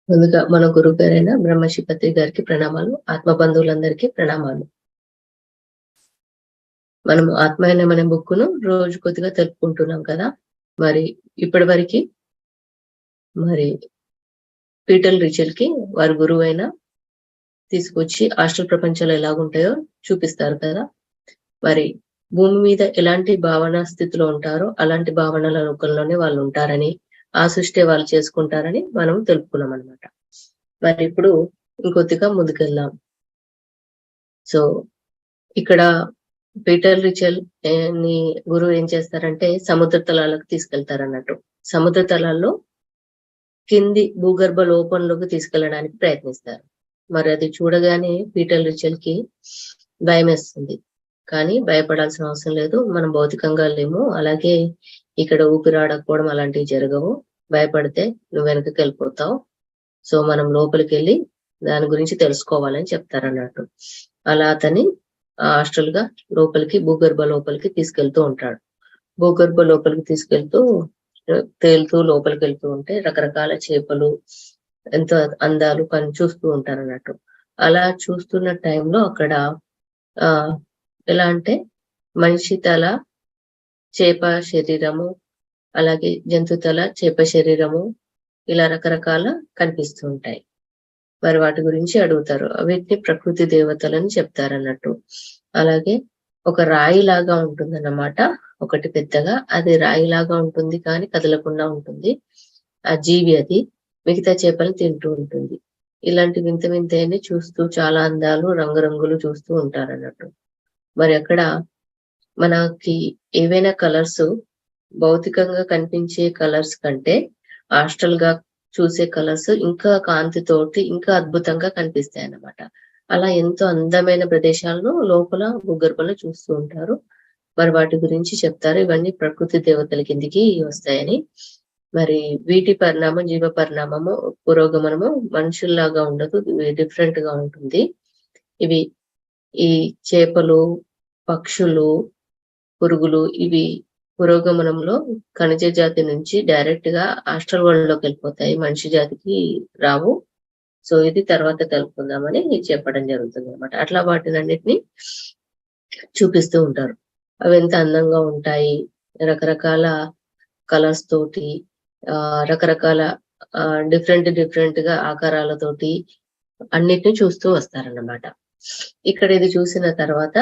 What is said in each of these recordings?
ముందుగా మన గురువు గారైన బ్రహ్మశ్రీ పత్రి గారికి ప్రణామాలు, ఆత్మ బంధువులందరికీ ప్రణామాలు. మనము ఆత్మాయనం అనే బుక్కును రోజు కొద్దిగా తెలుపుకుంటున్నాం కదా. మరి ఇప్పటి వరకు పీటర్ రిచల్ కి వారి గురువు అయిన తీసుకొచ్చి ఆస్ట్రల్ ప్రపంచాలు ఎలాగుంటాయో చూపిస్తారు కదా. మరి భూమి మీద ఎలాంటి భావన స్థితిలో ఉంటారో అలాంటి భావనల లోకంలోనే వాళ్ళు ఉంటారని, ఆ సృష్టి వాళ్ళు చేసుకుంటారని మనం తెలుపుకున్నాం అనమాట. మరి ఇప్పుడు ఇంకొద్దిగా ముందుకెళ్దాం. సో ఇక్కడ పీటర్ రిచల్ ని గురువు ఏం చేస్తారంటే సముద్ర తలాలకు తీసుకెళ్తారు అన్నట్టు. సముద్ర తలాల్లో కింది భూగర్భ లోపంలోకి తీసుకెళ్ళడానికి ప్రయత్నిస్తారు. మరి అది చూడగానే పీటర్ రిచల్ కి భయం వేస్తుంది. కానీ భయపడాల్సిన అవసరం లేదు, మనం భౌతికంగా లేము, అలాగే ఇక్కడ ఊపిరాడకపోవడం అలాంటివి జరగవు, భయపడితే నువ్వు వెనకకి వెళ్ళిపోతావు, సో మనం లోపలికి వెళ్ళి దాని గురించి తెలుసుకోవాలని చెప్తారన్నట్టు. అలా అతని హాస్టల్ గా లోపలికి భూగర్భ లోపలికి తీసుకెళ్తూ ఉంటాడు. భూగర్భ లోపలికి తీసుకెళ్తూ తేలుతూ లోపలికి వెళ్తూ ఉంటే రకరకాల చేపలు, ఎంతో అందాలు చూస్తూ ఉంటారు అన్నట్టు. అలా చూస్తున్న టైంలో అక్కడ ఎలా అంటే మనిషి తల, చేప శరీరము, అలాగే జంతు తల, చేప శరీరము, ఇలా రకరకాల కనిపిస్తూ ఉంటాయి. మరి వాటి గురించి అడుగుతారు. వీటిని ప్రకృతి దేవతలని చెప్తారన్నట్టు. అలాగే ఒక రాయి లాగా ఉంటుందన్నమాట, ఒకటి పెద్దగా, అది రాయి లాగా ఉంటుంది కానీ కదలకుండా ఉంటుంది. ఆ జీవి అది మిగతా చేపలు తింటూ ఉంటుంది. ఇలాంటి వింత వింతని చూస్తూ చాలా అందాలు రంగురంగులు చూస్తూ ఉంటారన్నట్టు. మరి అక్కడ మనకి ఏవైనా కలర్స్ భౌతికంగా కనిపించే కలర్స్ కంటే ఆస్ట్రల్ గా చూసే కలర్స్ ఇంకా కాంతితోటి ఇంకా అద్భుతంగా కనిపిస్తాయి అన్నమాట. అలా ఎంతో అందమైన ప్రదేశాలను లోపల భూగర్భంలో చూస్తూ ఉంటారు. మరి వాటి గురించి చెప్తారు. ఇవన్నీ ప్రకృతి దేవతల కిందికి వస్తాయని. మరి వీటి పరిణామం, జీవ పరిణామము, పురోగమనము మనుషుల్లాగా ఉండదు, డిఫరెంట్ గా ఉంటుంది. ఇవి ఈ చేపలు, పక్షులు, పురుగులు ఇవి పురోగమనంలో ఖనిజ జాతి నుంచి డైరెక్ట్ గా ఆస్ట్రల్ వరల్డ్ లోకి వెళ్ళిపోతాయి, మనిషి జాతికి రావు. సో ఇది తర్వాత తెలుపుకుందామని చెప్పడం జరుగుతుంది అనమాట. అట్లా వాటిని అన్నిటిని చూపిస్తూ ఉంటారు. అవి ఎంత అందంగా ఉంటాయి, రకరకాల కలర్స్ తోటి, రకరకాల డిఫరెంట్ గా ఆకారాలతోటి అన్నిటిని చూస్తూ వస్తారన్నమాట. ఇక్కడ ఇది చూసిన తర్వాత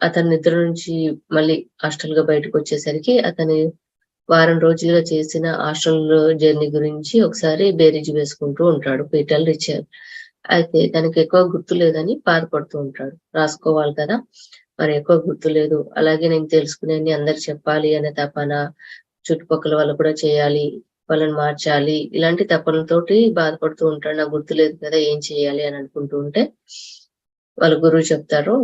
అతని నిద్ర నుంచి మళ్ళీ హాస్టల్ గా బయటకు వచ్చేసరికి అతని వారం రోజులుగా చేసిన హాస్టల్ జర్నీ గురించి ఒకసారి బేరీజు వేసుకుంటూ ఉంటాడు పీటర్ రిచల్. అయితే తనకి ఎక్కువ గుర్తు లేదని బాధపడుతూ ఉంటాడు. రాసుకోవాలి కదా, మరి ఎక్కువ గుర్తు లేదు, అలాగే నేను తెలుసుకునేది అందరికి చెప్పాలి అనే తపన, చుట్టుపక్కల వాళ్ళు కూడా చేయాలి, వాళ్ళని మార్చాలి, ఇలాంటి తపనతోటి బాధపడుతూ ఉంటాడు. నాకు గుర్తు లేదు కదా, ఏం చేయాలి అని అనుకుంటూ ఉంటే వాళ్ళ గురువు చెప్తారు,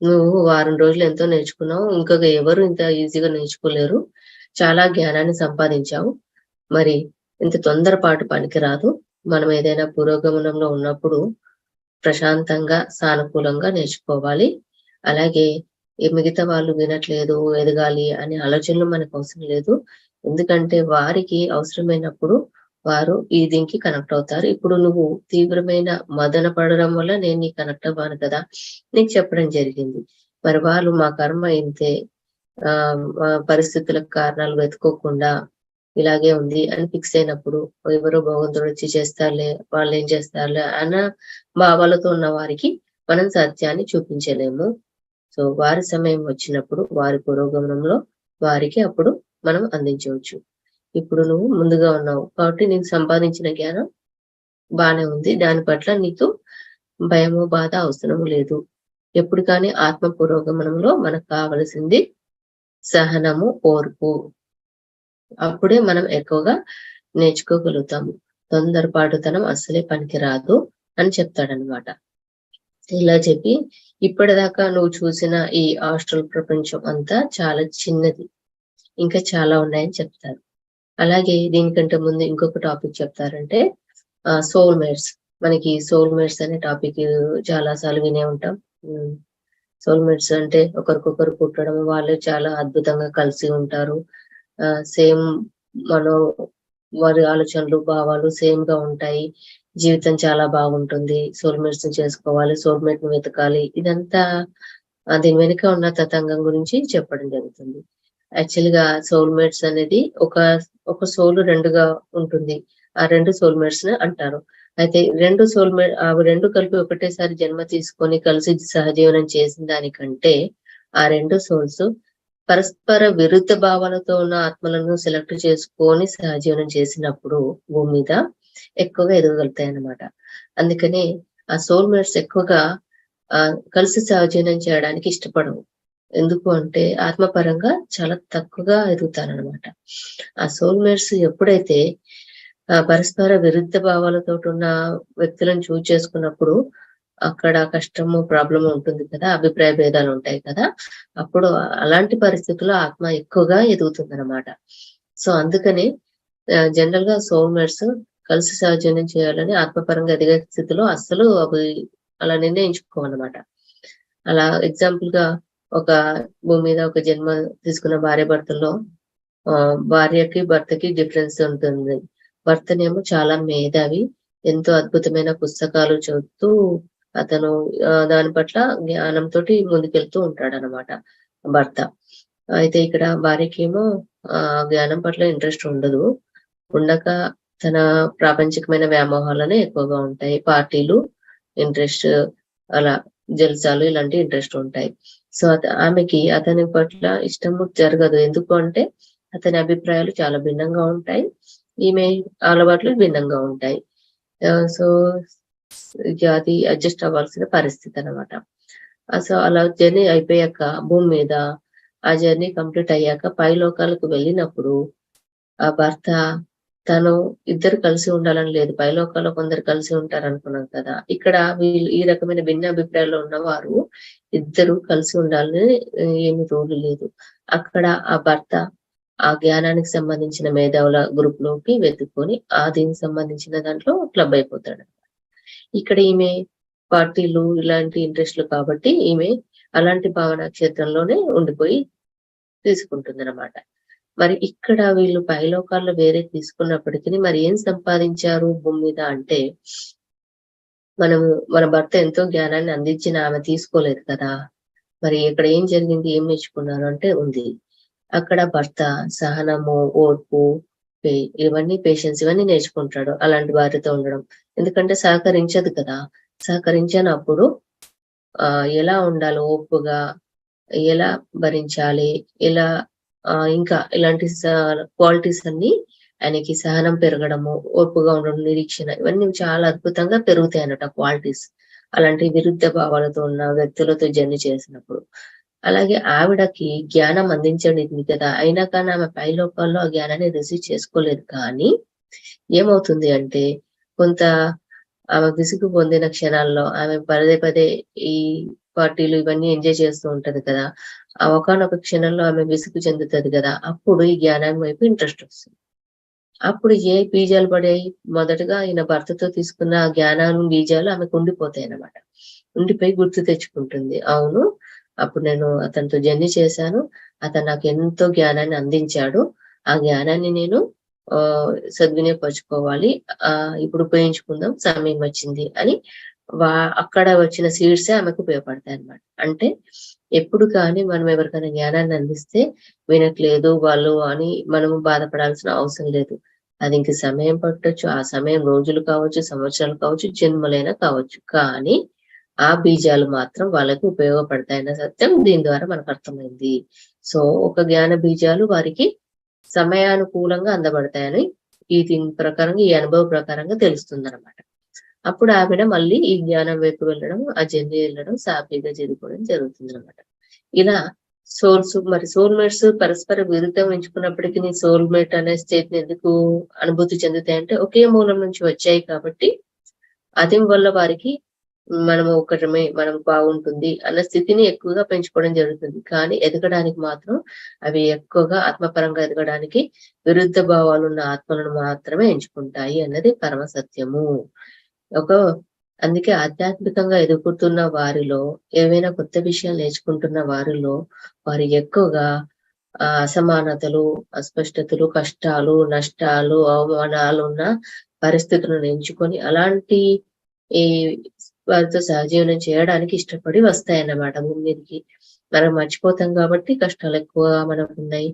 నువ్వు వారం రోజులు ఎంతో నేర్చుకున్నావు, ఇంకొక ఎవరు ఇంత ఈజీగా నేర్చుకోలేరు, చాలా జ్ఞానాన్ని సంపాదించావు, మరి ఇంత తొందరపాటు పనికిరాదు, మనం ఏదైనా పురోగమనంలో ఉన్నప్పుడు ప్రశాంతంగా సానుకూలంగా నేర్చుకోవాలి. అలాగే మిగతా వాళ్ళు వినట్లేదు, ఎదగాలి అనే ఆలోచనలు మనకు అవసరం లేదు, ఎందుకంటే వారికి అవసరమైనప్పుడు వారు ఈ దీనికి కనెక్ట్ అవుతారు. ఇప్పుడు నువ్వు తీవ్రమైన మదన పడడం వల్ల నేను నీకు కనెక్ట్ అవ్వను కదా, నీకు చెప్పడం జరిగింది. మరి వాళ్ళు మా కర్మ ఇంతే, పరిస్థితులకు కారణాలు వెతుక్కోకుండా ఇలాగే ఉంది అని ఫిక్స్ అయినప్పుడు ఎవరో భగవంతుడు వచ్చి చేస్తారులే, వాళ్ళు ఏం చేస్తారులే అన్న భావాలతో ఉన్న వారికి మనం సత్యాన్ని చూపించలేము. సో వారి సమయం వచ్చినప్పుడు వారి పురోగమనంలో వారికి అప్పుడు మనం అందించవచ్చు. ఇప్పుడు నువ్వు ముందుగా ఉన్నావు కాబట్టి నీకు సంపాదించిన జ్ఞానం బానే ఉంది, దాని పట్ల నీకు భయము బాధ అవసరము లేదు. ఎప్పుడు కానీ ఆత్మ పురోగమనంలో మనకు కావలసింది సహనము, ఓర్పు. అప్పుడే మనం ఎక్కువగా నేర్చుకోగలుగుతాము. తొందరపాటుతనం అస్సలే పనికిరాదు అని చెప్తాడనమాట. ఇలా చెప్పి ఇప్పటిదాకా నువ్వు చూసిన ఈ ఆస్ట్రల్ ప్రపంచం అంతా చాలా చిన్నది, ఇంకా చాలా ఉన్నాయని చెప్తారు. అలాగే దీనికంటే ముందు ఇంకొక టాపిక్ చెప్తారంటే సోల్ మేట్స్. మనకి సోల్ మేట్స్ అనే టాపిక్ చాలా సార్లు వినే ఉంటాం. సోల్ మేట్స్ అంటే ఒకరికొకరు పుట్టడం, వాళ్ళు చాలా అద్భుతంగా కలిసి ఉంటారు, సేమ్ మనో వారి ఆలోచనలు, భావాలు సేమ్ గా ఉంటాయి. జీవితం చాలా బాగుంటుంది. సోల్‌మేట్స్ ని చేసుకోవాలి. సోల్‌మేట్ ని వెతకాలి. ఇదంతా దీని వెనుక ఉన్న తతంగం గురించి చెప్పడం జరుగుతుంది. యాక్చువల్‌గా సోల్‌మేట్స్ అనేది ఒక సోల్ 2గా ఉంటుంది. ఆ 2 సోల్‌మేట్స్ అంటారు. అయితే 2 కలిపి ఒకటేసారి జన్మ తీసుకొని కలిసి సహజీవనం చేసిన దానికంటే ఆ 2 సోల్స్ పరస్పర విరుద్ధ భావాలతో ఉన్న ఆత్మలను సెలెక్ట్ చేసుకొని సహజీవనం చేసినప్పుడు భూమి మీద ఎక్కువగా ఎదగలుగుతాయన్నమాట. అందుకని ఆ సోల్‌మేట్స్ ఎక్కువగా కలిసి సహజీవనం చేయడానికి ఇష్టపడవు. ఎందుకు అంటే ఆత్మపరంగా చాలా తక్కువగా ఎదుగుతారనమాట. ఆ సోల్‌మేట్స్ ఎప్పుడైతే పరస్పర విరుద్ధ భావాలతోటున్న వ్యక్తులను చూజ్ చేసుకున్నప్పుడు అక్కడ కష్టము, ప్రాబ్లమ్ ఉంటుంది కదా! అభిప్రాయ భేదాలుంటాయి కదా! అప్పుడు అలాంటి పరిస్థితుల్లో ఆత్మ ఎక్కువగా ఎదుగుతుందనమాట. సో, అందుకని జనరల్‌గా సోల్‌మేట్స్ కలిసి సహజీవనం చేయాలని ఆత్మపరంగా ఎదిగే స్థితిలో అస్సలు అవి అలా నిర్ణయించుకోమనమాట. అలా ఎగ్జాంపుల్‌గా ఒక భూమి మీద ఒక జన్మ తీసుకున్న భార్యాభర్తల్లో భార్యకి, భర్తకి డిఫరెన్స్ ఉంటుంది. భర్తనేమో చాలా మేధావి. ఎంతో అద్భుతమైన పుస్తకాలు చదువుతూ అతను దాని పట్ల జ్ఞానంతోటి ముందుకెళ్తూ ఉంటాడనమాట భర్త. అయితే ఇక్కడ భార్యకేమో జ్ఞానం పట్ల ఇంట్రెస్ట్ ఉండదు. ఉండక తన ప్రాపంచికమైన వ్యామోహాలనే ఎక్కువగా ఉంటాయి. పార్టీలు ఇంట్రెస్ట్, అలా జల్సాలు ఇలాంటి ఇంట్రెస్ట్ ఉంటాయి. సో, ఆమెకి అతని పట్ల ఇష్టము జరగదు. ఎందుకు అంటే అతని అభిప్రాయాలు చాలా భిన్నంగా ఉంటాయి. ఈమె అలవాట్లు భిన్నంగా ఉంటాయి. సో, ఇక అది అడ్జస్ట్ అవ్వాల్సిన పరిస్థితనమాట. సో, అలా జర్నీ అయిపోయాక భూమి మీద ఆ జర్నీ కంప్లీట్ అయ్యాక పై లోకాలకు వెళ్ళినప్పుడు ఆ భర్త తను ఇద్దరు కలిసి ఉండాలని లేదు. పైలోకాల్లో కొందరు కలిసి ఉంటారనుకున్నాం కదా! ఇక్కడ వీళ్ళు ఈ రకమైన భిన్నాభిప్రాయాల్లో ఉన్నవారు ఇద్దరు కలిసి ఉండాలని ఏమి రూల్ లేదు. అక్కడ ఆ భర్త ఆ జ్ఞానానికి సంబంధించిన మేధావుల గ్రూప్‌లోకి వెతుక్కొని దీనికి సంబంధించిన దాంట్లో క్లబ్ అయిపోతాడు. ఇక్కడ ఈమె పార్టీలు ఇలాంటి ఇంట్రెస్ట్‌లు కాబట్టి ఈమె అలాంటి భావనా క్షేత్రంలోనే ఉండిపోయి తీసుకుంటుందనమాట. మరి ఇక్కడ వీళ్ళు పైలోకాల్లో వేరే తీసుకున్నప్పటికిని మరి ఏం సంపాదించారు భూమి మీద అంటే, మన భర్త ఎంతో జ్ఞానాన్ని అందించినా ఆమె తీసుకోలేదు కదా! మరి ఇక్కడ ఏం జరిగింది? ఏం నేర్చుకున్నారు అంటే ఉంది. అక్కడ భర్త సహనము, ఓర్పు, పే ఇవన్నీ పేషెన్స్ ఇవన్నీ నేర్చుకుంటాడు. అలాంటి భార్యతో ఉండడం. ఎందుకంటే సహకరించదు కదా! సహకరించనప్పుడు ఎలా ఉండాలో ఓర్పుగా, ఎలా భరించాలి, ఎలా ఇంకా ఇలాంటి క్వాలిటీస్ అన్నీ ఆయనకి సహనం పెరగడము, ఓర్పుగా ఉండడం, నిరీక్షణ ఇవన్నీ చాలా అద్భుతంగా పెరుగుతాయన్నట క్వాలిటీస్. అలాంటి విరుద్ధ భావాలతో ఉన్న వ్యక్తులతో జర్నీ చేసినప్పుడు. అలాగే ఆవిడకి జ్ఞానం అందించడింది కదా! అయినా కానీ ఆమె పైలోకాల్లో ఆ జ్ఞానాన్ని రిసీవ్ చేసుకోలేదు కానీ, ఏమవుతుంది అంటే కొంత ఆమె విసుగు పొందిన క్షణాల్లో ఆమె పదే పదే ఈ పార్టీలు ఇవన్నీ ఎంజాయ్ చేస్తూ ఉంటది కదా! ఆ ఒకానొక క్షణంలో ఆమె విసుగు చెందుతది గదా! అప్పుడు ఈ జ్ఞానం వైపు ఇంట్రెస్ట్ వస్తుంది. అప్పుడు ఏ బీజాలు పడాయి? మొదటగా ఈయన భర్తతో తీసుకున్న ఆ జ్ఞానం బీజాలు ఆమెకు ఉండిపోతాయన్నమాట. ఉండిపోయి గుర్తు తెచ్చుకుంటుంది. అవును. అప్పుడు నేను అతనితో జర్నీ చేశాను. అతను నాకెంతో జ్ఞానాన్ని అందించాడు. ఆ జ్ఞానాన్ని నేను సద్వినియోగపరుచుకోవాలి. ఇప్పుడు ఉపయోగించుకుందాం సమయం వచ్చింది అని వా అక్కడ వచ్చిన సీడ్సే ఆమెకు ఉపయోగపడతాయన్నమాట. అంటే ఎప్పుడు కానీ మనం ఎవరికైనా జ్ఞానాన్ని అందిస్తే వినట్లేదు వాళ్ళు అని మనము బాధపడాల్సిన అవసరం లేదు. అది ఇంక సమయం పట్టొచ్చు. ఆ సమయం రోజులు కావచ్చు, సంవత్సరాలు కావచ్చు, జన్మలైనా కావచ్చు. కానీ ఆ బీజాలు మాత్రం వాళ్ళకి ఉపయోగపడతాయన్న సత్యం దీని ద్వారా మనకు అర్థమైంది. సో, ఒక జ్ఞాన బీజాలు వారికి సమయానుకూలంగా అందబడతాయని దీని ప్రకారంగా ఈ అనుభవ ప్రకారంగా తెలుస్తుందనమాట. అప్పుడు ఆవిడ మళ్ళీ ఈ జ్ఞానం వైపు వెళ్ళడం, ఆ జర్నీ వెళ్ళడం సాఫీగా జరిగిపోవడం జరుగుతుందనమాట. ఇలా సోల్‌మేట్స్ పరస్పర విరుద్ధం ఎంచుకున్నప్పటికి సోల్‌మేట్ అనే స్టేట్‌ని ఎందుకు అనుభూతి చెందుతాయంటే ఒకే మూలం నుంచి వచ్చాయి కాబట్టి, అది వల్ల వారికి మనము ఒకటమే, మనం బాగుంటుంది అన్న స్థితిని ఎక్కువగా పెంచుకోవడం జరుగుతుంది. కానీ ఎదగడానికి మాత్రం అవి ఎక్కువగా ఆత్మపరంగా ఎదగడానికి విరుద్ధ భావాలున్న ఆత్మలను మాత్రమే ఎంచుకుంటాయి అన్నది పరమ సత్యము. ఒక అందుకే ఆధ్యాత్మికంగా ఎదుగుతున్న వారిలో ఏవైనా కొత్త విషయాలు నేర్చుకుంటున్న వారిలో వారు ఎక్కువగా అసమానతలు, అస్పష్టతలు, కష్టాలు, నష్టాలు, అవమానాలు ఉన్న పరిస్థితులను ఎంచుకొని అలాంటి ఈ వారితో సహజీవనం చేయడానికి ఇష్టపడి వస్తాయన్నమాట భూమి మీదకి. మనం మర్చిపోతాం కాబట్టి కష్టాలు ఎక్కువగా మనకున్నాయి.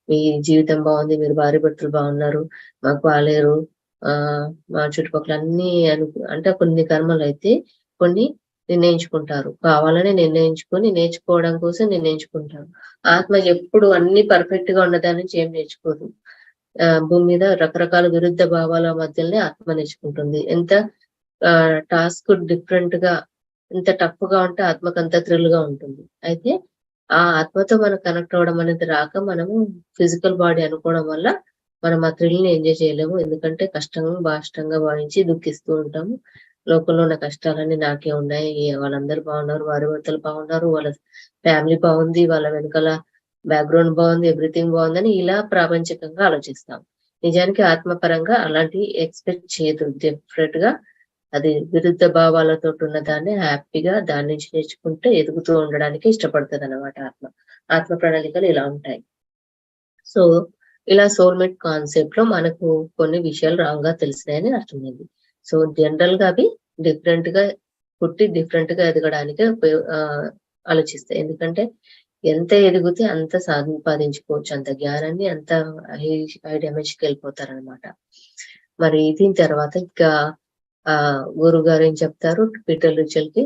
మీ జీవితం బాగుంది, మీరు భార్య భర్తలు బాగున్నారు, మాకు బాలేరు, మా చుట్టుపక్కల అన్ని అంటే కొన్ని కర్మలైతే కొన్ని నిర్ణయించుకుంటారు. కావాలని నిర్ణయించుకొని నేర్చుకోవడం కోసం నిర్ణయించుకుంటారు. ఆత్మ ఎప్పుడు అన్ని పర్ఫెక్ట్ గా ఉన్నదాని నుంచి ఏం నేర్చుకోదు. భూమి మీద రకరకాల విరుద్ధ భావాల మధ్యలోనే ఆత్మ నేర్చుకుంటుంది. ఎంత టాస్క్ డిఫరెంట్ గా ఎంత టఫ్ గా ఉంటే ఆత్మకు అంత థ్రిల్ గా ఉంటుంది. అయితే ఆ ఆత్మతో మనం కనెక్ట్ అవ్వడం అనేది రాక మనము ఫిజికల్ బాడీ అనుకోవడం వల్ల మనం ఆ థ్రిల్ ని ఎంజాయ్ చేయలేము. ఎందుకంటే కష్టంగా భావించి దుఃఖిస్తూ ఉంటాము. లోకంలో ఉన్న కష్టాలన్నీ నాకే ఉన్నాయి, వాళ్ళందరూ బాగున్నారు, వారి భర్తలు బాగున్నారు, వాళ్ళ ఫ్యామిలీ బాగుంది, వాళ్ళ వెనకాల బ్యాక్గ్రౌండ్ బాగుంది, ఎవ్రీథింగ్ బాగుందని ఇలా ప్రాపంచికంగా ఆలోచిస్తాం. నిజానికి ఆత్మపరంగా అలాంటి ఎక్స్పెక్ట్ చేయదు. డెఫినెట్ గా అది విరుద్ధ భావాలతో ఉన్న దాన్ని హ్యాపీగా దాని నుంచి నేర్చుకుంటే ఎదుగుతూ ఉండడానికి ఇష్టపడుతుంది అనమాట ఆత్మ. ఆత్మ ప్రణాళికలు ఇలా ఉంటాయి. సో ఇలా సోల్మేట్ కాన్సెప్ట్ లో మనకు కొన్ని విషయాలు రాంగ్ గా తెలిసినాయని అర్థమైంది. సో జనరల్ గా అవి డిఫరెంట్ గా పుట్టి డిఫరెంట్ గా ఎదగడానికి ఆలోచిస్తాయి. ఎందుకంటే ఎంత ఎదిగితే అంత సంపాదించుకోవచ్చు, అంత జ్ఞానాన్ని, అంత హై డైమెన్షన్కి వెళ్ళిపోతారనమాట. మరి దీని తర్వాత ఇంకా గురువు గారు ఏం చెప్తారు పీటర్ రిచల్ కి,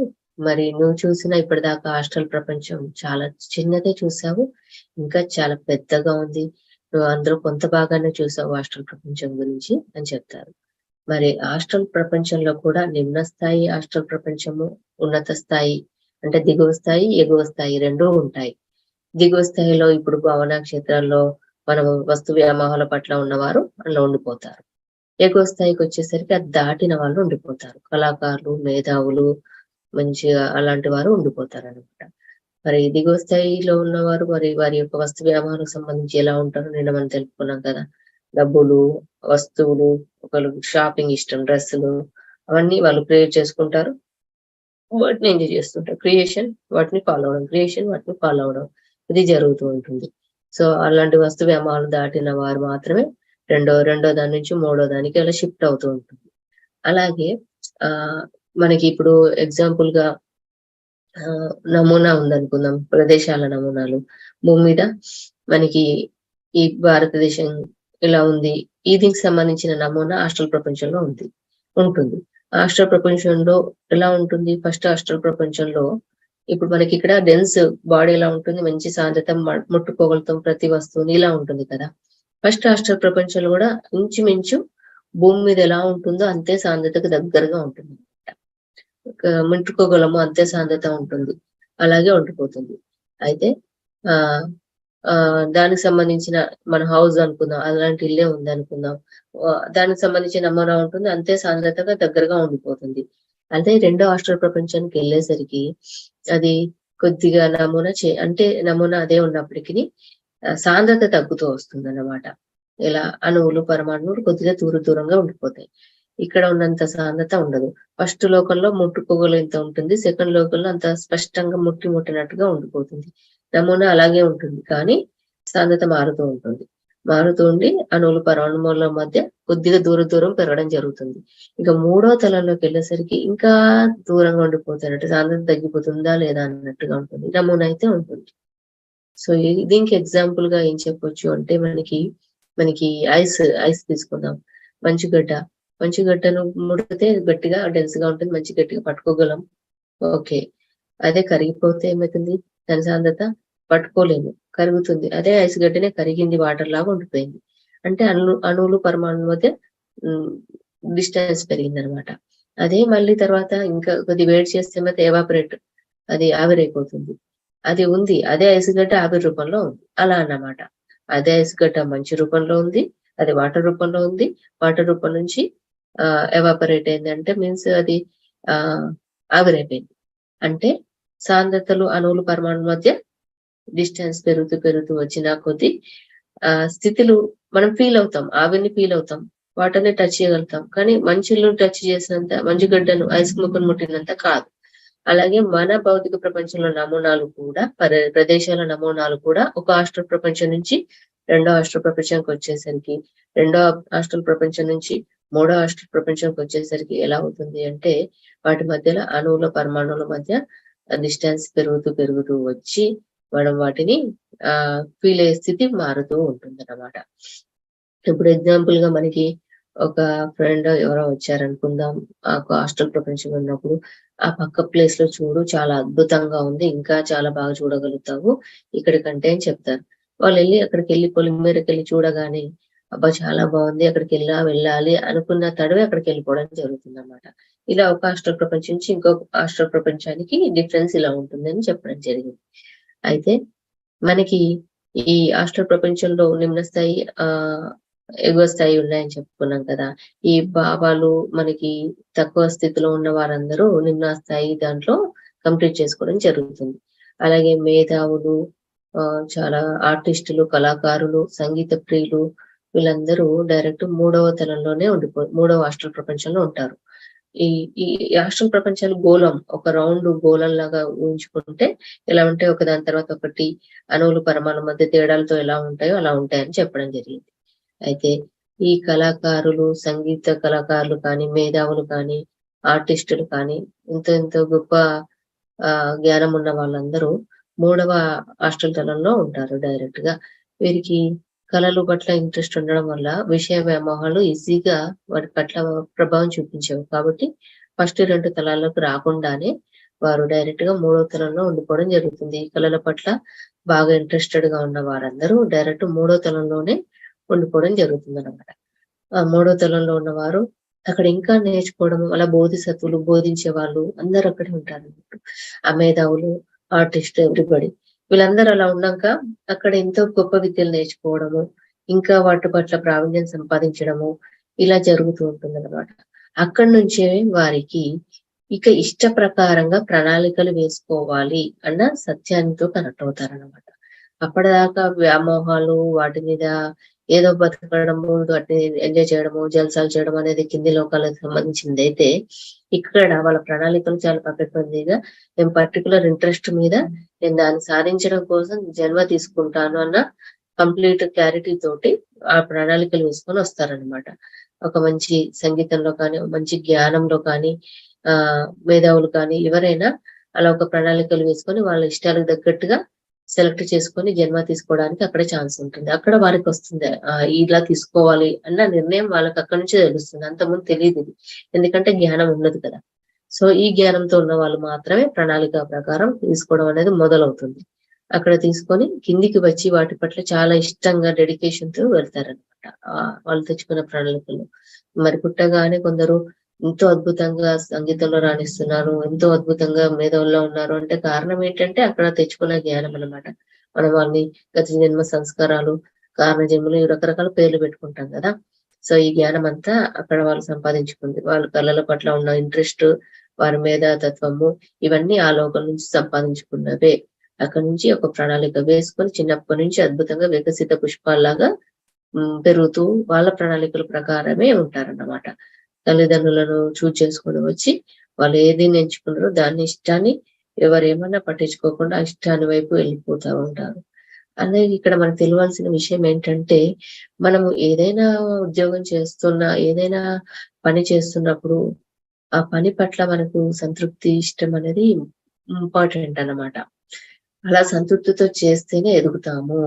మరి నువ్వు చూసిన ఇప్పటిదాకా హాస్టల్ ప్రపంచం చాలా చిన్నదే చూసావు, ఇంకా చాలా పెద్దగా ఉంది, నువ్వు అందరూ కొంత భాగాన్ని చూసావు హాస్టల్ ప్రపంచం గురించి అని చెప్తారు. మరి హాస్టల్ ప్రపంచంలో కూడా నిమ్న స్థాయి హాస్టల్ ప్రపంచము, ఉన్నత స్థాయి అంటే దిగువ స్థాయి, ఎగువ స్థాయి రెండూ ఉంటాయి. దిగువ స్థాయిలో ఇప్పుడు భావనా క్షేత్రాల్లో మనము వస్తు వ్యామోహాల పట్ల ఉన్నవారు అందులో ఉండిపోతారు. ఎగువ స్థాయికి వచ్చేసరికి అది దాటిన వాళ్ళు ఉండిపోతారు. కళాకారులు, మేధావులు, మంచిగా అలాంటి వారు ఉండిపోతారు అనమాట. మరి దిగువ స్థాయిలో ఉన్నవారు మరి వారి యొక్క వస్తు వ్యామోహాలకు సంబంధించి ఎలా ఉంటారో నిన్న మనం తెలుపుకున్నాం కదా. డబ్బులు, వస్తువులు, ఒకళ్ళు షాపింగ్ ఇష్టం, డ్రెస్సులు, అవన్నీ వాళ్ళు క్రియేట్ చేసుకుంటారు, వాటిని ఎంజాయ్ చేస్తుంటారు. క్రియేషన్ వాటిని ఫాలో అవడం ఇది జరుగుతూ ఉంటుంది. సో అలాంటి వస్తు వ్యామోహాలు దాటిన వారు మాత్రమే రెండో దాని నుంచి మూడో దానికి అలా షిఫ్ట్ అవుతూ ఉంటుంది. అలాగే మనకి ఇప్పుడు ఎగ్జాంపుల్ గా నమూనా ఉందనుకుందాం, ప్రదేశాల నమూనాలు భూమి మీద మనకి ఈ భారతదేశం ఇలా ఉంది, దీనికి సంబంధించిన నమూనా హాస్టల్ ప్రపంచంలో ఉంటుంది. హాస్టల్ ప్రపంచంలో ఎలా ఉంటుంది? ఫస్ట్ హాస్టల్ ప్రపంచంలో ఇప్పుడు మనకి ఇక్కడ డెన్స్ బాడీ ఎలా ఉంటుంది, మంచి సాంద్రత, ముట్టుకోగలుగుతాం ప్రతి వస్తువుని, ఇలా ఉంటుంది కదా. ఫస్ట్ హాస్టల్ ప్రపంచంలో కూడా ఇంచుమించు భూమి మీద ఎలా ఉంటుందో అంతే సాంద్రతకు దగ్గరగా ఉంటుంది, ముట్టుకోగలము అంతే సాంద్రత ఉంటుంది, అలాగే ఉండిపోతుంది. అయితే దానికి సంబంధించిన మన హౌస్ అనుకుందాం, అలాంటి ఇల్లే ఉంది అనుకుందాం, దానికి సంబంధించిన నమూనా ఉంటుంది, అంతే సాంద్రతగా దగ్గరగా ఉండిపోతుంది. అదే రెండో హాస్టల్ ప్రపంచానికి వెళ్ళేసరికి అది కొద్దిగా అంటే నమూనా అదే ఉన్నప్పటికీ సాంద్రత తగ్గుతూ వస్తుంది అన్నమాట. ఇలా అణువులు, పరమాణువులు కొద్దిగా దూరంగా ఉండిపోతాయి. ఇక్కడ ఉన్నంత సాంద్రత ఉండదు. ఫస్ట్ లోకంలో ముట్టుకోగలంత ఉంటుంది, సెకండ్ లోకంలో అంత స్పష్టంగా ముట్టినట్టుగా ఉండిపోతుంది. నమూనా అలాగే ఉంటుంది, కానీ సాంద్రత మారుతూ ఉండి అణువులు, పరమాణువుల మధ్య కొద్దిగా దూరం పెరగడం జరుగుతుంది. ఇక మూడో తలంలోకి వెళ్ళేసరికి ఇంకా దూరంగా ఉండిపోతున్నట్టు, సాంద్రత తగ్గిపోతుందా లేదా అన్నట్టుగా ఉంటుంది, నమూనా అయితే ఉంటుంది. సో దీనికి ఎగ్జాంపుల్ గా ఏం చెప్పొచ్చు అంటే మనకి ఐస్ తీసుకుందాం. మంచుగడ్డను ముడితే గట్టిగా డెన్స్ గా ఉంటుంది, మంచి గట్టిగా పట్టుకోగలం. ఓకే, అదే కరిగిపోతే ఏమవుతుంది? దాని సాంద్రత పట్టుకోలేము, కరుగుతుంది. అదే ఐస్ గడ్డనే కరిగింది, వాటర్ లాగా ఉండిపోయింది. అంటే అణువులు, పరమాణువుల మధ్య డిస్టెన్స్ పెరిగింది అనమాట. అదే మళ్ళీ తర్వాత ఇంకా కొద్ది వేడి చేస్తే మాత్రం ఎవాపరేట్, అది ఆవిరైపోతుంది. అది ఉంది, అదే ఐస్ గడ్డ ఆవిరి రూపంలో ఉంది, అలా అన్నమాట. అదే ఐస్ గడ్డ మంచి రూపంలో ఉంది, అది వాటర్ రూపంలో ఉంది, వాటర్ రూపం నుంచి ఎవాపరేట్ అయింది, మీన్స్ అది ఆవిరైపోయింది. అంటే సాంద్రతలు, అణువులు, పరమాణువుల మధ్య డిస్టెన్స్ పెరుగుతూ వచ్చిన కొద్ది స్థితులు మనం ఫీల్ అవుతాం, ఆవిరిని ఫీల్ అవుతాం, వాటర్ని టచ్ చేయగలుగుతాం. కానీ మంచులను టచ్ చేసినంత, మంచుగడ్డను ఐస్ ముక్కను ముట్టినంత కాదు. అలాగే మన భౌతిక ప్రపంచంలో నమూనాలు కూడా ప్రదేశాల నమూనాలు కూడా ఒక హాస్టల్ ప్రపంచం నుంచి రెండో హాస్టల్ ప్రపంచానికి వచ్చేసరికి, రెండో హాస్టల్ ప్రపంచం నుంచి మూడో హాస్టల్ ప్రపంచానికి వచ్చేసరికి ఎలా అవుతుంది అంటే, వాటి మధ్యలో అణువుల పరమాణువుల మధ్య డిస్టెన్స్ పెరుగుతూ వచ్చి మనం వాటిని ఫీల్ అయ్యే స్థితి మారుతూ ఉంటుందన్నమాట. ఇప్పుడు ఎగ్జాంపుల్ గా మనకి ఒక ఫ్రెండ్ ఎవరో వచ్చారనుకుందాం, ఒక హాస్టల్ ప్రపంచం ఉన్నప్పుడు, ఆ పక్క ప్లేస్ లో చూడు చాలా అద్భుతంగా ఉంది, ఇంకా చాలా బాగా చూడగలుగుతావు ఇక్కడికంటే అని చెప్తారు. వాళ్ళు అక్కడికి వెళ్ళి పొలిమేరకి వెళ్ళి చూడగానే అబ్బా చాలా బాగుంది, అక్కడికి వెళ్ళాలి అనుకున్న తడవే అక్కడికి వెళ్ళిపోవడం జరుగుతుంది అన్నమాట. ఇలా ఒక హాస్టల్ ప్రపంచం నుంచి ఇంకొక హాస్టల్ ప్రపంచానికి డిఫరెన్స్ ఇలా ఉంటుందని చెప్పడం జరిగింది. అయితే మనకి ఈ హాస్టల్ ప్రపంచంలో నిమ్న స్థాయి ఎగువ స్థాయి ఉన్నాయని చెప్పుకున్నాం కదా. ఈ భావాలు మనకి తక్కువ స్థితిలో ఉన్న వారందరూ నిమ్న స్థాయి దాంట్లో కంప్లీట్ చేసుకోవడం జరుగుతుంది. అలాగే మేధావులు, చాలా ఆర్టిస్టులు, కళాకారులు, సంగీత ప్రియులు వీళ్ళందరూ డైరెక్ట్ మూడవ హాస్టల్ ప్రపంచంలో ఉంటారు. ఈ ఈ హాస్టల్ ప్రపంచాలు గోళం, ఒక రౌండ్ గోళం లాగా ఊహించుకుంటే ఎలా ఉంటే ఒక దాని తర్వాత ఒకటి అణువులు పరమాణు మధ్య తేడాలతో ఎలా ఉంటాయో అలా ఉంటాయని చెప్పడం జరిగింది. అయితే ఈ కళాకారులు, సంగీత కళాకారులు కానీ, మేధావులు కానీ, ఆర్టిస్టులు కానీ, ఎంతో గొప్ప జ్ఞానం ఉన్న వాళ్ళందరూ మూడవ హాస్టల్ తలంలో ఉంటారు డైరెక్ట్ గా. వీరికి కళలు పట్ల ఇంట్రెస్ట్ ఉండడం వల్ల విషయ వ్యామోహాలు ఈజీగా వాటి పట్ల ప్రభావం చూపించేవి. కాబట్టి ఫస్ట్ 2 తలాలకు రాకుండానే వారు డైరెక్ట్ గా 3వ తలంలో ఉండిపోవడం జరుగుతుంది. ఈ కళల పట్ల బాగా ఇంట్రెస్టెడ్ గా ఉన్న వారందరూ డైరెక్ట్ 3వ తలంలోనే ఉండిపోవడం జరుగుతుంది అనమాట. ఆ 3వ తలంలో ఉన్నవారు అక్కడ ఇంకా నేర్చుకోవడము, అలా బోధిసత్వులు, బోధించే వాళ్ళు అందరూ అక్కడే ఉంటారు. ఆ మేధావులు, ఆర్టిస్ట్, ఎవ్రీబడి వీళ్ళందరూ అలా ఉన్నాక అక్కడ ఎంతో గొప్ప విద్యలు నేర్చుకోవడము, ఇంకా వాటి పట్ల ప్రావీణ్యం సంపాదించడము ఇలా జరుగుతూ ఉంటుంది అనమాట. అక్కడి నుంచే వారికి ఇక ఇష్ట ప్రకారంగా ప్రణాళికలు వేసుకోవాలి అన్న సత్యానితో కనెక్ట్ అవుతారనమాట. అప్పటిదాకా వ్యామోహాలు, వాటి మీద ఏదో బతకడము, వాటిని ఎంజాయ్ చేయడము, జల్సాలు చేయడం అనేది కింది లోకాలకు సంబంధించింది అయితే, ఇక్కడ వాళ్ళ ప్రణాళికలు చాలా పకడ్బందీగా నేను పర్టికులర్ ఇంట్రెస్ట్ మీద నేను దాన్ని సాధించడం కోసం జన్మ తీసుకుంటాను అన్న కంప్లీట్ క్లారిటీ తోటి ఆ ప్రణాళికలు వేసుకొని వస్తారనమాట. ఒక మంచి సంగీతంలో కానీ, మంచి జ్ఞానంలో కానీ, మేధావులు కానీ ఎవరైనా అలా ఒక ప్రణాళికలు వేసుకొని వాళ్ళ ఇష్టాలకు తగ్గట్టుగా సెలెక్ట్ చేసుకొని జన్మ తీసుకోవడానికి అక్కడ ఛాన్స్ ఉంటుంది. అక్కడ వారికి వస్తుంది ఇలా తీసుకోవాలి అన్న నిర్ణయం వాళ్ళకి అక్కడి నుంచే తెలుస్తుంది. అంతకుముందు తెలియదు ఇది, ఎందుకంటే జ్ఞానం ఉండదు కదా. సో ఈ జ్ఞానంతో ఉన్న వాళ్ళు మాత్రమే ప్రణాళిక ప్రకారం తీసుకోవడం అనేది మొదలవుతుంది. అక్కడ తీసుకొని కిందికి వచ్చి వాటి పట్ల చాలా ఇష్టంగా డెడికేషన్ తో వెళ్తారనమాట. వాళ్ళు తెచ్చుకున్న ప్రణాళికలు మరి పుట్టగానే కొందరు ఎంతో అద్భుతంగా సంగీతంలో రాణిస్తున్నారు, ఎంతో అద్భుతంగా మేధావుల్లో ఉన్నారు అంటే కారణం ఏంటంటే అక్కడ తెచ్చుకున్న జ్ఞానం అనమాట. మనం వాళ్ళని గత జన్మ సంస్కారాలు, కారణ జన్మలు రకరకాల పేర్లు పెట్టుకుంటాం కదా. సో ఈ జ్ఞానం అంతా అక్కడ వాళ్ళు సంపాదించుకుంది. వాళ్ళ కళల పట్ల ఉన్న ఇంట్రెస్ట్, వారి మేధాతత్వము ఇవన్నీ ఆ లోకం నుంచి సంపాదించుకున్నవే. అక్కడ నుంచి ఒక ప్రణాళిక వేసుకొని చిన్నప్పటి నుంచి అద్భుతంగా వికసిత పుష్పాల్లాగా పెరుగుతూ వాళ్ళ ప్రణాళికల ప్రకారమే ఉంటారన్నమాట. తల్లిదండ్రులను చూజ్ చేసుకొని వచ్చి వాళ్ళు ఏది ఎంచుకున్నారో దాన్ని ఇష్టాన్ని ఎవరేమన్నా పట్టించుకోకుండా ఇష్టాన్ని వైపు వెళ్ళిపోతా ఉంటారు. అలాగే ఇక్కడ మనకు తెలియాల్సిన విషయం ఏంటంటే, మనము ఏదైనా ఉద్యోగం చేస్తున్నా, ఏదైనా పని చేస్తున్నప్పుడు ఆ పని పట్ల మనకు సంతృప్తి, ఇష్టం అనేది ఇంపార్టెంట్ అన్నమాట. అలా సంతృప్తితో చేస్తేనే ఎదుగుతాము.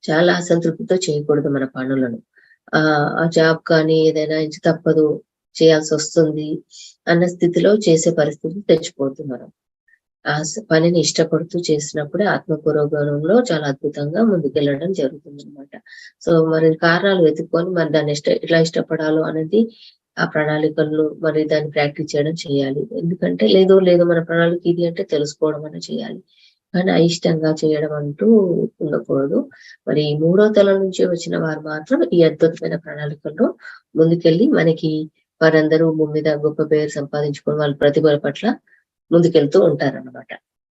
చాలా అసంతృప్తితో చేయకూడదు మన పనులను. ఆ జాబ్ కానీ ఏదైనా తప్పదు, చేయాల్సి వస్తుంది అన్న స్థితిలో చేసే పరిస్థితి తెచ్చిపోతూ మనం ఆ పనిని ఇష్టపడుతూ చేసినప్పుడే ఆత్మ పురోగమనంలో చాలా అద్భుతంగా ముందుకెళ్ళడం జరుగుతుంది అనమాట. సో మరి కారణాలు వెతుక్కొని మరి దాన్ని ఎట్లా ఇష్టపడాలో అనేది ఆ ప్రణాళికలను మరి దాన్ని ప్రాక్టీస్ చేయడం చేయాలి. ఎందుకంటే లేదు మన ప్రణాళిక ఇది అంటే తెలుసుకోవడం అనే చేయాలి, కానీ అయిష్టంగా చేయడం అంటూ ఉండకూడదు. మరి 3వ తలం నుంచి వచ్చిన వారు మాత్రం ఈ అద్భుతమైన ప్రణాళికల్లో ముందుకెళ్ళి మనకి వారందరూ భూమి మీద గొప్ప పేరు సంపాదించుకొని వాళ్ళ ప్రతిభల పట్ల ముందుకెళ్తూ ఉంటారన్నమాట.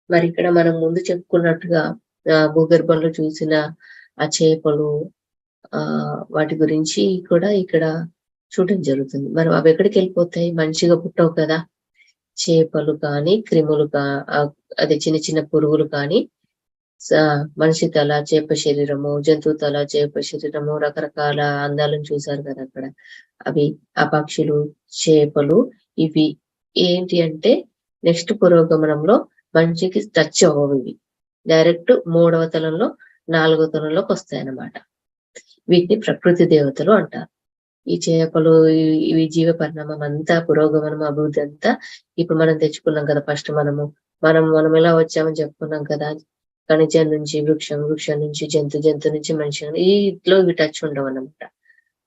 మరి ఇక్కడ మనం ముందు చెప్పుకున్నట్టుగా భూగర్భంలో చూసిన ఆ చేపలు, వాటి గురించి కూడా ఇక్కడ చూడడం జరుగుతుంది. మరి అవి ఎక్కడికి వెళ్ళిపోతాయి, మంచిగా పుట్టవు కదా. చేపలు కానీ క్రిములు అది చిన్న చిన్న పురుగులు కానీ మనిషి తల చేప శరీరము, జంతువు తల చేప శరీరము, రకరకాల అందాలను చూశారు కదా అక్కడ. అవి ఆ పక్షులు, చేపలు ఇవి ఏంటి అంటే నెక్స్ట్ పురోగమనంలో మనిషికి టచ్ అవ్వవు. ఇవి డైరెక్ట్ 3వ తలంలో 4వ తలంలోకి వస్తాయన్నమాట. వీటిని ప్రకృతి దేవతలు అంటారు. ఈ చేపలు ఇవి జీవ పరిణామం అంతా, పురోగమనం, అభివృద్ధి అంతా ఇప్పుడు మనం తెచ్చుకున్నాం కదా. ఫస్ట్ మనం ఎలా వచ్చామని చెప్పుకున్నాం కదా. ఖనిజం నుంచి వృక్షం, వృక్షం నుంచి జంతు నుంచి మనిషి, ఇట్లో ఇవి టచ్ ఉండవు అన్నమాట.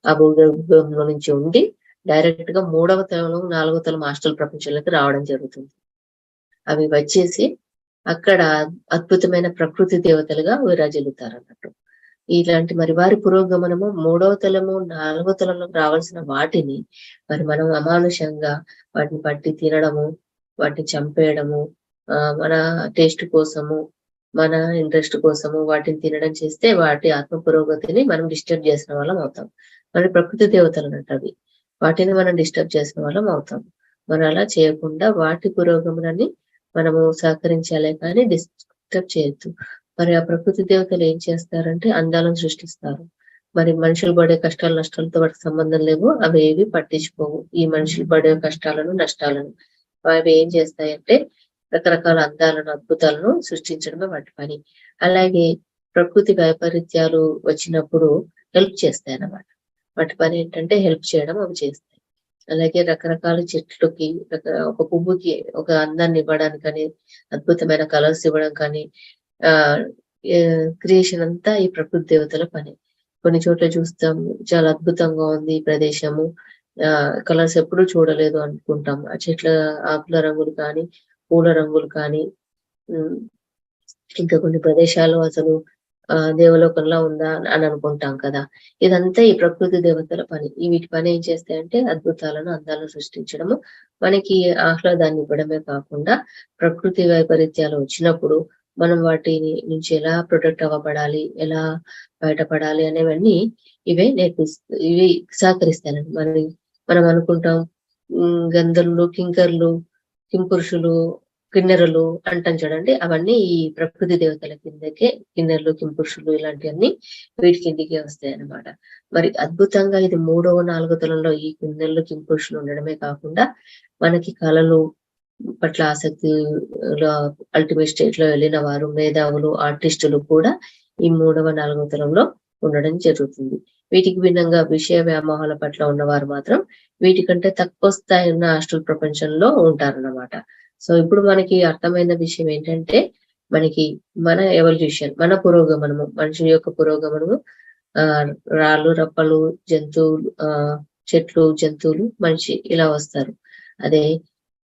ఆ భూగర్భంలో నుంచి ఉండి డైరెక్ట్ గా 3వ తలం 4వ తలం ఆస్ట్రల్ ప్రపంచంలోకి రావడం జరుగుతుంది. అవి వచ్చేసి అక్కడ అద్భుతమైన ప్రకృతి దేవతలుగా విరాజిల్లుతారు అన్నట్టు. ఇలాంటి మరి వారి పురోగమనము 3వ తలము 4వ తలంలోకి రావాల్సిన వాటిని మరి మనం అమానుషంగా వాటిని పట్టి తినడము, వాటిని చంపేయడము, మన టేస్ట్ కోసము, మన ఇంట్రెస్ట్ కోసము వాటిని తినడం చేస్తే వాటి ఆత్మ పురోగతిని మనం డిస్టర్బ్ చేసిన వాళ్ళం అవుతాం. మరి ప్రకృతి దేవతలు అన్నట్టు అవి, వాటిని మనం డిస్టర్బ్ చేసిన వాళ్ళం అవుతాం. మనం అలా చేయకుండా వాటి పురోగమనాన్ని మనము సహకరించాలే కానీ డిస్టర్బ్ చేయొద్దు. మరి ఆ ప్రకృతి దేవతలు ఏం చేస్తారంటే అందాలను సృష్టిస్తారు. మరి మనుషులు పడే కష్టాలు నష్టాలతో వాటికి సంబంధం లేవు, అవి ఏవి పట్టించుకోవు. ఈ మనుషులు పడే కష్టాలను నష్టాలను అవి ఏం చేస్తాయంటే రకరకాల అందాలను అద్భుతాలను సృష్టించడమే వాటి పని. అలాగే ప్రకృతి వైపరీత్యాలు వచ్చినప్పుడు హెల్ప్ చేస్తాయి అన్నమాట. వాటి పని ఏంటంటే హెల్ప్ చేయడం, అవి చేస్తాయి. అలాగే రకరకాల చెట్లకి ఒక పువ్వుకి ఒక అందాన్ని ఇవ్వడానికి కానీ, అద్భుతమైన కలర్స్ ఇవ్వడం కానీ, క్రియేషన్ అంతా ఈ ప్రకృతి దేవతల పని. కొన్ని చోట్ల చూస్తాం చాలా అద్భుతంగా ఉంది ఈ ప్రదేశము, కలర్స్ ఎప్పుడూ చూడలేదు అనుకుంటాం. ఆ చెట్ల ఆకుల రంగులు కానీ, పూల రంగులు కానీ, ఇంకా కొన్ని ప్రదేశాలు అసలు దేవలోకంలో ఉందా అని అనుకుంటాం కదా. ఇదంతా ఈ ప్రకృతి దేవతల పని. వీటి పని ఏం చేస్తాయంటే అద్భుతాలను అందాలను సృష్టించడము, మనకి ఆహ్లాదాన్ని ఇవ్వడమే కాకుండా ప్రకృతి వైపరీత్యాలు వచ్చినప్పుడు మనం వాటిని నుంచి ఎలా ప్రొటెక్ట్ అవ్వబడాలి, ఎలా బయటపడాలి అనేవన్నీ ఇవి సహకరిస్తాయండి. మనం అనుకుంటాం గంధర్వులు, కింకర్లు, కింపురుషులు, కిన్నెరలు అంటాం చూడండి. అవన్నీ ఈ ప్రకృతి దేవతల కిందకే, కిన్నెరలు, కింపురుషులు ఇలాంటివన్నీ వీటి కిందికే వస్తాయి అన్నమాట. మరి అద్భుతంగా ఇది 3వ 4వ తలంలో ఈ కిన్నెరలు, కింపురుషులు ఉండడమే కాకుండా మనకి కళలు పట్ల ఆసక్తి అల్టిమేట్ స్టేట్ లో వెళ్ళిన వారు, మేధావులు, ఆర్టిస్టులు కూడా ఈ 3వ 4వ తలంలో ఉండడం జరుగుతుంది. వీటికి భిన్నంగా విషయ వ్యామోహాల పట్ల ఉన్నవారు మాత్రం వీటికంటే తక్కువ స్థాయి ఉన్న ఆస్ట్రల్ ప్రపంచంలో ఉంటారన్నమాట. సో ఇప్పుడు మనకి అర్థమైన విషయం ఏంటంటే మనకి మన ఎవల్యూషన్, మన పురోగమనము, మనిషి యొక్క పురోగమనము రాళ్ళు, రప్పలు, జంతువులు, చెట్లు, జంతువులు, మనిషి ఇలా వస్తారు. అదే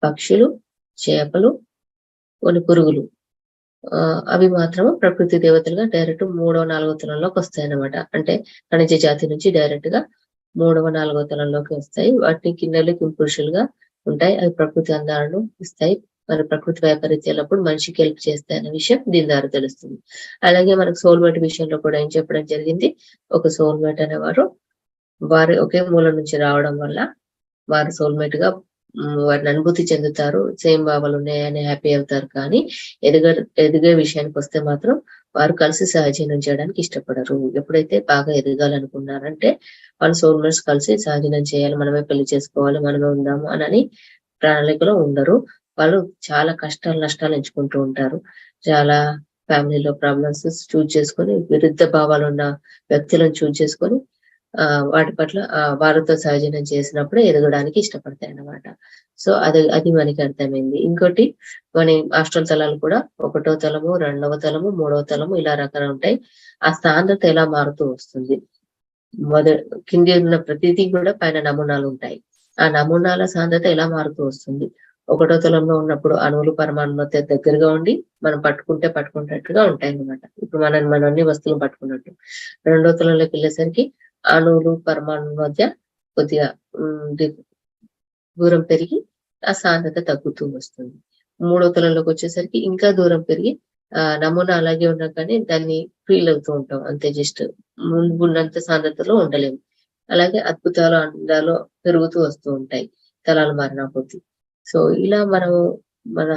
పక్షులు, చేపలు, కొన్ని పురుగులు అవి మాత్రము ప్రకృతి దేవతలుగా డైరెక్ట్ 3వ 4వ తలంలోకి వస్తాయి అన్నమాట. అంటే ఖనిజ జాతి నుంచి డైరెక్ట్ గా 3వ 4వ తలంలోకి వస్తాయి. వాటిని కిన్నెలు, కింపురుషులుగా ఉంటాయి. అవి ప్రకృతి అందాలను ఇస్తాయి. మరి ప్రకృతి వైపరీత్యాలప్పుడు మనిషికి హెల్ప్ చేస్తాయి అనే విషయం దీని ద్వారా తెలుస్తుంది. అలాగే మనకు సోల్మేట్ విషయంలో కూడా ఏం చెప్పడం జరిగింది, ఒక సోల్మేట్ అనేవారు వారి ఒకే మూల నుంచి రావడం వల్ల వారు సోల్మేట్ గా వారిని అనుభూతి చెందుతారు, సేమ్ భావాలు ఉన్నాయని హ్యాపీ అవుతారు. కానీ ఎదిగే విషయానికి వస్తే మాత్రం వారు కలిసి సహజీవనం చేయడానికి ఇష్టపడరు. ఎప్పుడైతే బాగా ఎదగాలనుకున్నారంటే వాళ్ళు సోల్మేట్స్ కలిసి సహజీవనం చేయాలి, మనమే పెళ్లి చేసుకోవాలి, మనమే ఉందాము అని ప్రణాళికలో ఉండరు. వాళ్ళు చాలా కష్టాలు నష్టాలు ఎంచుకుంటూ ఉంటారు. చాలా ఫ్యామిలీలో ప్రాబ్లమ్స్ చూజ్ చేసుకొని, విరుద్ధ భావాలు ఉన్న వ్యక్తులను చూజ్ చేసుకొని వాటి పట్ల వారితో సహజీవనం చేసినప్పుడు ఎదగడానికి ఇష్టపడతాయి అన్నమాట. సో అది మనకి అర్థమైంది. ఇంకోటి మన ఆస్ట్రల్ తలాలు కూడా 1వ తలము, 2వ తలము, 3వ తలము ఇలా రకాలు ఉంటాయి. ఆ సాంద్రత ఎలా మారుతూ వస్తుంది, కింది ఉన్న ప్రతిదీ కూడా పైన నమూనాలు ఉంటాయి. ఆ నమూనాల సాంద్రత ఎలా మారుతూ వస్తుంది. 1వ తలంలో ఉన్నప్పుడు అణువులు పరమాణుల మధ్య దగ్గరగా ఉండి మనం పట్టుకుంటట్టుగా ఉంటాయి అన్నమాట. ఇప్పుడు మనం అన్ని వస్తువులు పట్టుకున్నట్టు. 2వ తలంలోకి వెళ్ళేసరికి అణువులు పరమాణుల మధ్య కొద్దిగా దూరం పెరిగి ఆ సాంద్రత తగ్గుతూ వస్తుంది. 3వ తలంలోకి వచ్చేసరికి ఇంకా దూరం పెరిగి నమూనా అలాగే ఉన్నా కానీ దాన్ని ఫీల్ అవుతూ ఉంటాం అంతే, జస్ట్ ముందున్నంత సాంద్రతలో ఉండలేము. అలాగే అద్భుతాలు అందాలు పెరుగుతూ వస్తూ ఉంటాయి తలాలు మారిన కొద్ది. సో ఇలా మనం మన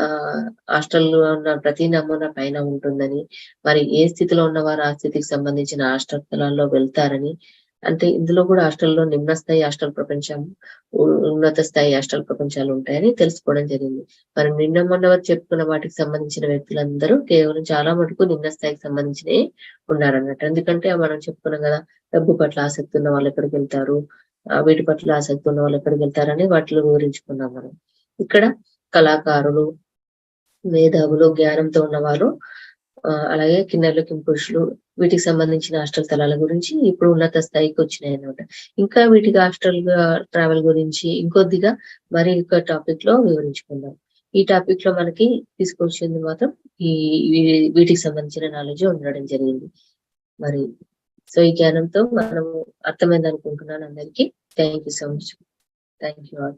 హాస్టల్లో ఉన్న ప్రతి నమూనా పైన ఉంటుందని, మరి ఏ స్థితిలో ఉన్నవారు ఆ స్థితికి సంబంధించిన హాస్టల్లో వెళ్తారని, అంటే ఇందులో కూడా హాస్టల్లో నిమ్న స్థాయి హాస్టల్ ప్రపంచం, ఉన్నత స్థాయి హాస్టల్ ప్రపంచాలు ఉంటాయని తెలుసుకోవడం జరిగింది. మరి నిన్న మొన్న వరకు చెప్పుకున్న వాటికి సంబంధించిన వ్యక్తులందరూ కేవలం చాలా మటుకు నిమ్న స్థాయికి సంబంధించినవి ఉన్నారన్నట్టు. ఎందుకంటే మనం చెప్పుకున్నాం కదా, డబ్బు పట్ల ఆసక్తి ఉన్న వాళ్ళు ఎక్కడికి వెళ్తారు, వీటి పట్ల ఆసక్తి ఉన్న వాళ్ళు ఎక్కడికి వెళ్తారని వాటిలో వివరించుకున్నాం మనం. ఇక్కడ కళాకారులు, మేధావులు, జ్ఞానంతో ఉన్నవారు, అలాగే కిన్నెరలు, కింపురుషులు, వీటికి సంబంధించిన హాస్టల్ స్థలాల గురించి ఇప్పుడు ఉన్నత స్థాయికి వచ్చినాయి అన్నమాట. ఇంకా వీటికి హాస్టల్ ట్రావెల్ గురించి ఇంకొద్దిగా మరి ఒక టాపిక్ లో వివరించుకుందాం. ఈ టాపిక్ లో మనకి తీసుకొచ్చింది మాత్రం ఈ వీటికి సంబంధించిన నాలెడ్జ్ ఉండడం జరిగింది. మరి సో ఈ జ్ఞానంతో మనం అర్థమైంది అనుకుంటున్నాను అందరికీ. Thank you so much. Thank you all.